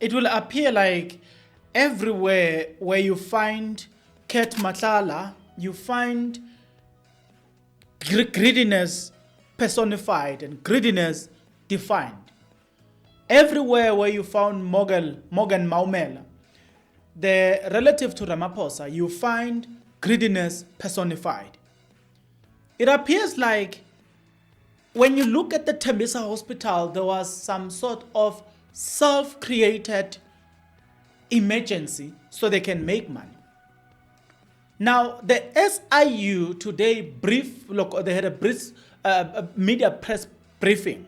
it will appear like everywhere where you find Ket Matlala, you find greediness personified and greediness defined. Everywhere where you found Morgan Maumela, the relative to Ramaphosa, you find greediness personified. It appears like when you look at the Tembisa Hospital, there was some sort of self-created emergency so they can make money. Now, the SIU today they had a media press briefing.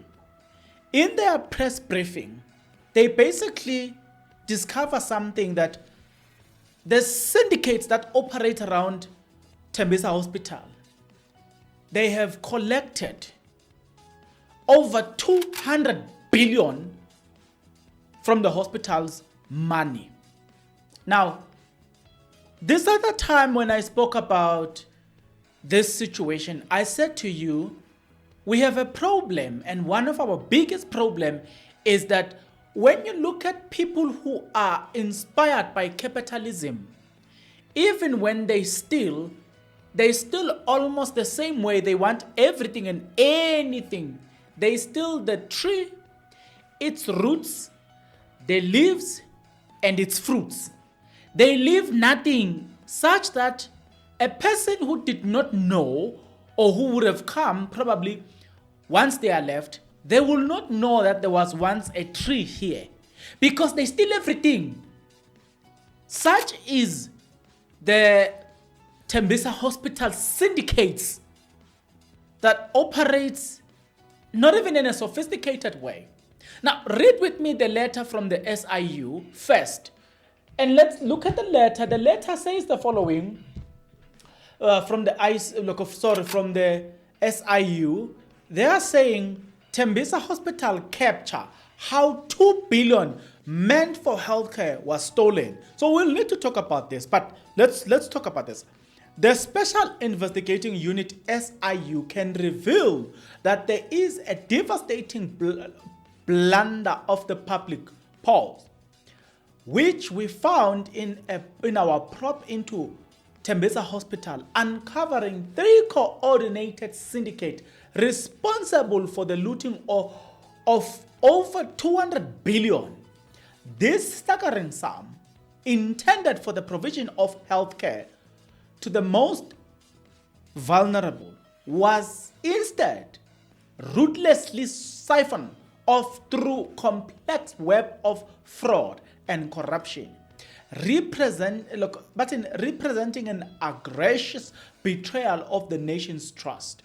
In their press briefing, they basically discover something that the syndicates that operate around Tembisa Hospital, they have collected over 200 billion from the hospital's money. Now, this other time when I spoke about this situation, I said to you, we have a problem, and one of our biggest problem is that when you look at people who are inspired by capitalism, even when they steal almost the same way. They want everything and anything. They steal the tree, its roots, the leaves, and its fruits. They leave nothing, such that a person who did not know or who would have come probably once they are left, they will not know that there was once a tree here, because they steal everything. Such is the Tembisa Hospital syndicates that operates not even in a sophisticated way. Now, read with me the letter from the SIU first. And let's look at the letter. The letter says the following from the SIU. They are saying Tembisa Hospital capture how 2 billion meant for healthcare was stolen. So we'll need to talk about this, but let's talk about this. The Special Investigating Unit SIU can reveal that there is a devastating blunder of the public pulse, which we found in our probe into Tembisa Hospital, uncovering 3 coordinated syndicates responsible for the looting of over 200 billion. This staggering sum, intended for the provision of healthcare to the most vulnerable, was instead ruthlessly siphoned off through complex web of fraud and corruption, representing an egregious betrayal of the nation's trust.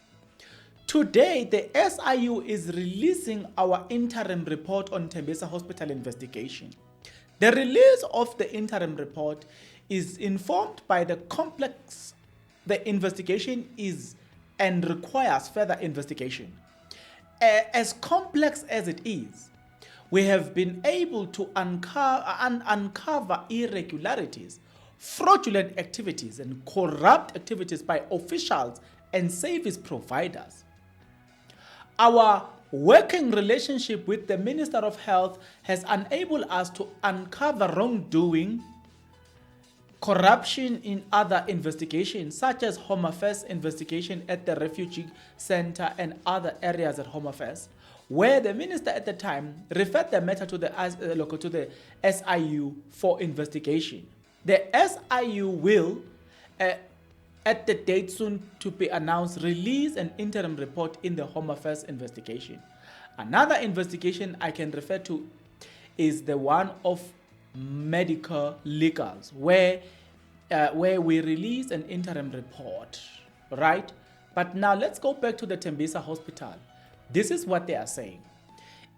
Today, the SIU is releasing our interim report on Tembisa Hospital investigation. The release of the interim report is informed by the complex the investigation is and requires further investigation. As complex as it is, we have been able to uncover irregularities, fraudulent activities, and corrupt activities by officials and service providers. Our working relationship with the Minister of Health has enabled us to uncover wrongdoing, corruption in other investigations, such as Home Affairs investigation at the refugee center and other areas at Home Affairs, where the minister at the time referred the matter to the SIU for investigation. The SIU will, at the date soon to be announced, release an interim report in the Home Affairs investigation. Another investigation I can refer to is the one of medical legals, where we release an interim report, right? But now let's go back to the Tembisa Hospital. This is what they are saying.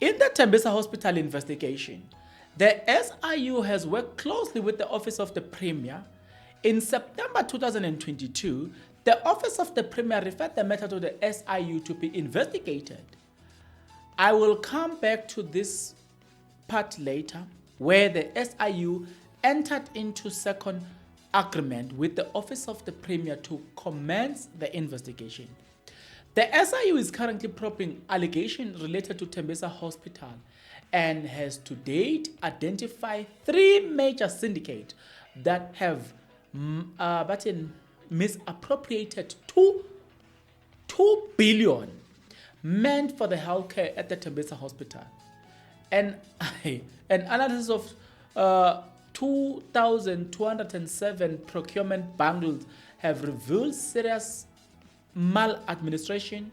In the Tembisa Hospital investigation, the SIU has worked closely with the Office of the Premier. In September 2022, the Office of the Premier referred the matter to the SIU to be investigated. I will come back to this part later, where the SIU entered into second agreement with the Office of the Premier to commence the investigation. The SIU is currently probing allegations related to Tembisa Hospital and has to date identified 3 major syndicates that have misappropriated 2 billion meant for the healthcare at the Tembisa Hospital. And an analysis of 2,207 procurement bundles have revealed serious maladministration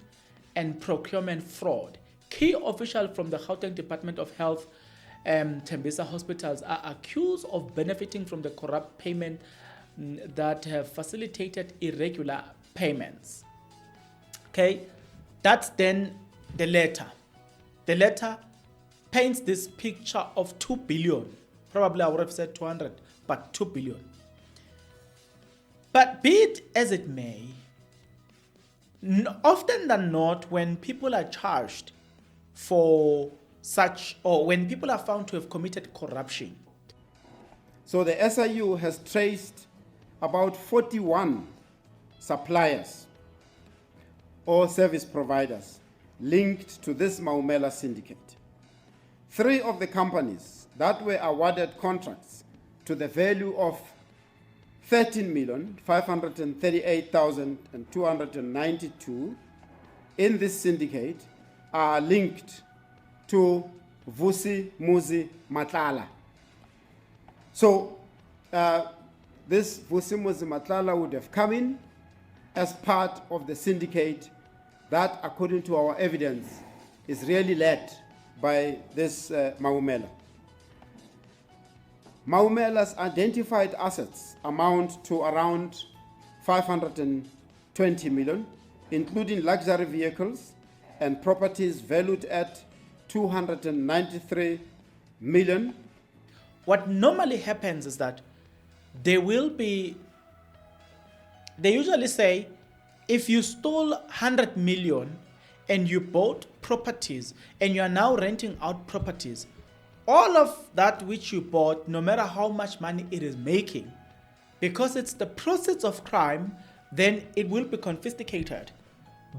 and procurement fraud. Key officials from the Gauteng Department of Health Tembisa Hospitals are accused of benefiting from the corrupt payment that have facilitated irregular payments. Okay, that's then the letter. The letter paints this picture of 2 billion. Probably I would have said 200, but 2 billion. But be it as it may, often than not, when people are charged for such, or when people are found to have committed corruption. So the SIU has traced about 41 suppliers or service providers linked to this Maumela syndicate. 3 of the companies that were awarded contracts to the value of 13,538,292 in this syndicate are linked to Vusi Muzi Matlala. So this Vusi Muzi Matlala would have come in as part of the syndicate that, according to our evidence, is really led by this Maumela. Maumela's identified assets amount to around 520 million, including luxury vehicles and properties valued at 293 million. What normally happens is that they usually say, if you stole 100 million and you bought properties and you are now renting out properties, all of that which you bought, no matter how much money it is making, because it's the proceeds of crime, then it will be confiscated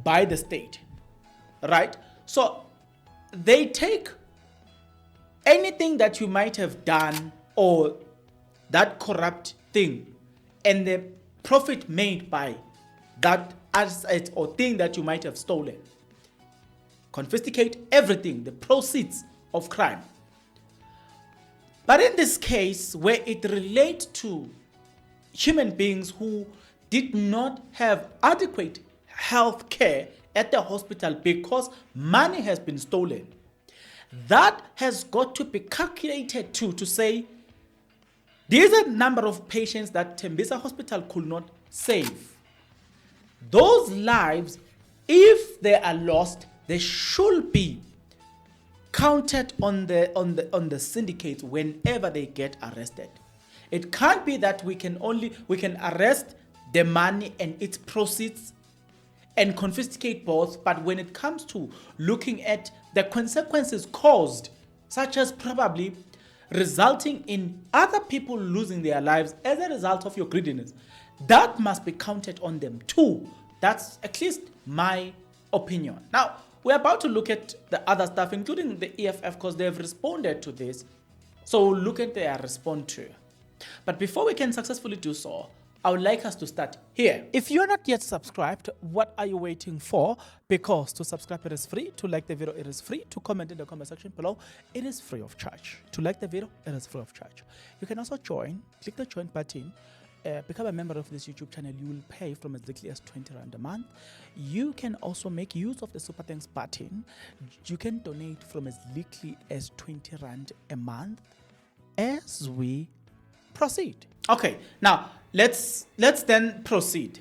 by the state, right? So they take anything that you might have done or that corrupt thing and the profit made by that asset or thing that you might have stolen. Confiscate everything, the proceeds of crime. But in this case, where it relates to human beings who did not have adequate health care at the hospital because money has been stolen, that has got to be calculated to say, these are the number of patients that Tembisa Hospital could not save. Those lives, if they are lost, they should be counted on the syndicate whenever they get arrested. It can't be that we can arrest the money and its proceeds and confiscate both, but when it comes to looking at the consequences caused, such as probably resulting in other people losing their lives as a result of your greediness, that must be counted on them too. That's at least my opinion. Now, we're about to look at the other stuff, including the EFF, because they have responded to this. So we'll look at their response to. But before we can successfully do so, I would like us to start here. If you're not yet subscribed, what are you waiting for? Because to subscribe, it is free. To like the video, it is free. To comment in the comment section below, it is free of charge. To like the video, it is free of charge. You can also join. Click the join button. Become a member of this YouTube channel. You will pay from as little as 20 Rand a month. You can also make use of the Super Thanks button. You can donate from as little as 20 Rand a month as we proceed. Okay, now let's then proceed.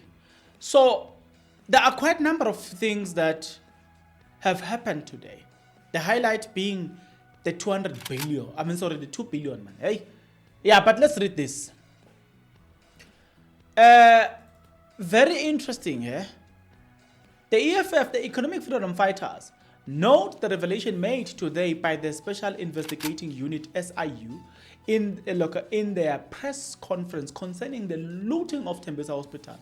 So there are quite a number of things that have happened today. The highlight being the 2 billion, man. Hey, yeah, but let's read this. Very interesting, eh? The EFF, the Economic Freedom Fighters, note the revelation made today by the Special Investigating Unit SIU in their press conference concerning the looting of Tembisa Hospital.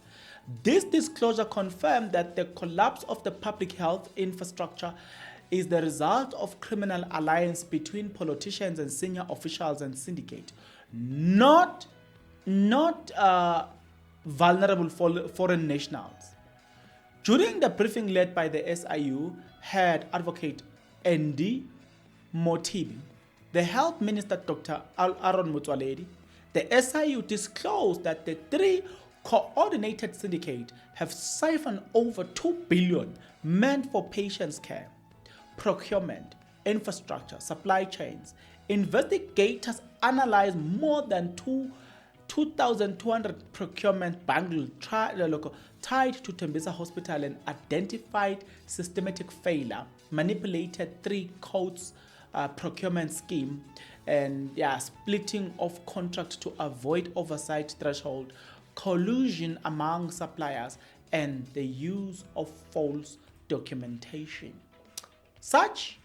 This disclosure confirmed that the collapse of the public health infrastructure is the result of criminal alliance between politicians and senior officials and syndicate, not vulnerable foreign nationals. During the briefing led by the SIU, head advocate Andy Motibi, the Health Minister Dr. Aaron Motsoaledi, the SIU disclosed that the three coordinated syndicates have siphoned over 2 billion meant for patients' care, procurement, infrastructure, supply chains. Investigators analyzed more than 2,200 procurement bundles tied to Tembisa Hospital and identified systematic failure, manipulated 3 codes procurement scheme, and splitting of contract to avoid oversight threshold, collusion among suppliers, and the use of false documentation. Such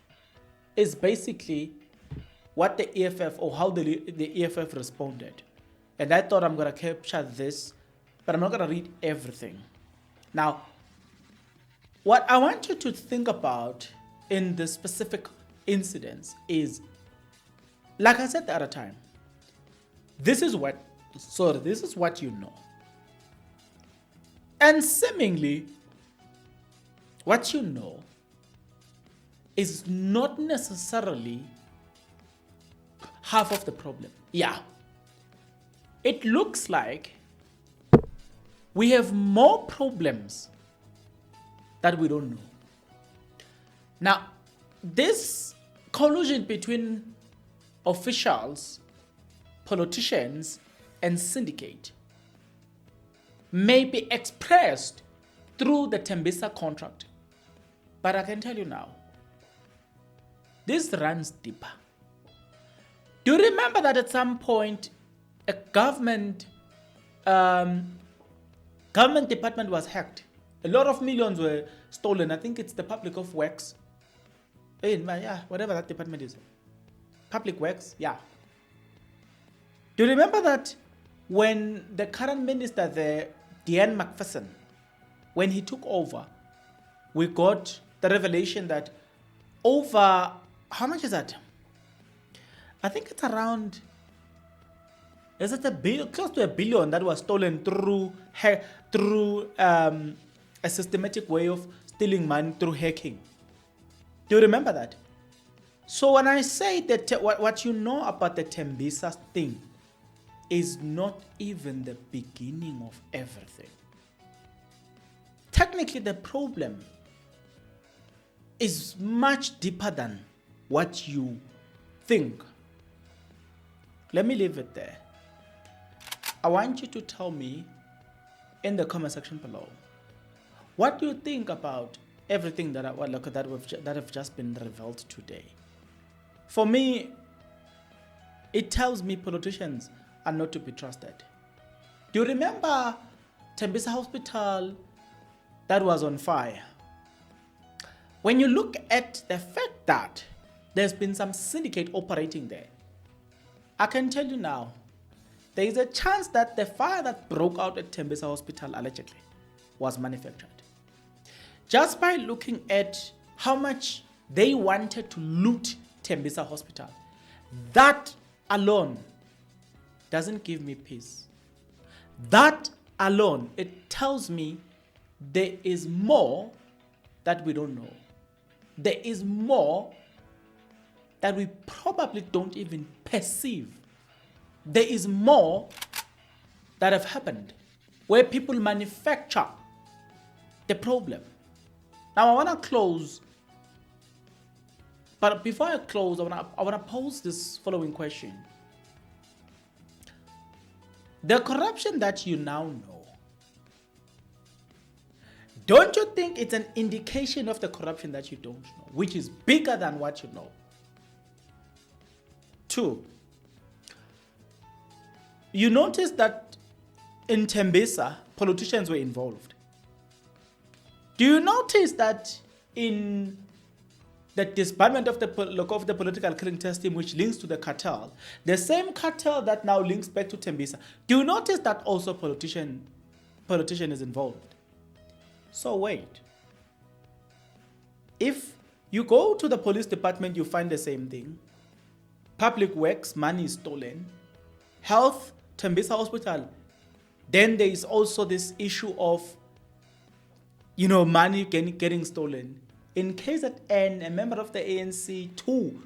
is basically what the EFF, or how the EFF responded. And I thought I'm going to capture this, but I'm not going to read everything. Now, what I want you to think about in this specific incidents is, like I said the other time, this is what you know. And seemingly, what you know is not necessarily half of the problem. Yeah. It looks like we have more problems that we don't know. Now, this collusion between officials, politicians, and syndicate may be expressed through the Tembisa contract. But I can tell you now, this runs deeper. Do you remember that at some point a government department was hacked? A lot of millions were stolen. I think it's the Public of Works. Whatever that department is. Public Works, yeah. Do you remember that when the current minister there, Dean McPherson, when he took over, we got the revelation that over, how much is that? I think it's around, is it close to $1 billion that was stolen through a systematic way of stealing money through hacking. Do you remember that? So when I say that what you know about the Tembisa thing is not even the beginning of everything. Technically, the problem is much deeper than what you think. Let me leave it there. I want you to tell me in the comment section below, what do you think about everything that have just been revealed today? For me, it tells me politicians are not to be trusted. Do you remember Tembisa Hospital that was on fire? When you look at the fact that there's been some syndicate operating there, I can tell you now, there is a chance that the fire that broke out at Tembisa Hospital allegedly was manufactured. Just by looking at how much they wanted to loot Tembisa Hospital, that alone doesn't give me peace. That alone, it tells me there is more that we don't know. There is more that we probably don't even perceive. There is more that have happened where people manufacture the problem. Now I want to close, but before I close, I want to pose this following question. The corruption that you now know, don't you think it's an indication of the corruption that you don't know, which is bigger than what you know? 2, you notice that in Tembisa, politicians were involved. Do you notice that in the disbandment of the political clearinghouse team, which links to the cartel, the same cartel that now links back to Tembisa, do you notice that also politician is involved? So wait, if You go to the police department, you find the same thing. Public works, money is stolen. Health, Tembisa Hospital. Then there is also this issue of, money getting stolen. In KZN, a member of the ANC, two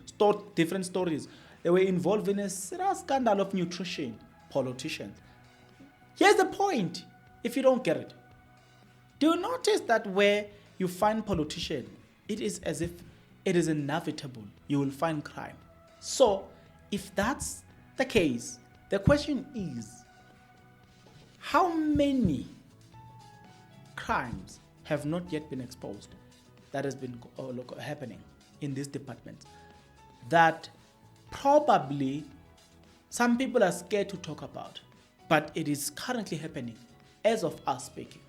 different stories. They were involved in a serious scandal of nutrition. Politicians. Here's the point, if you don't get it. Do you notice that where you find politicians, it is as if it is inevitable you will find crime. So, if that's the case, the question is, how many crimes have not yet been exposed that has been happening in this department that probably some people are scared to talk about, but it is currently happening as of us speaking?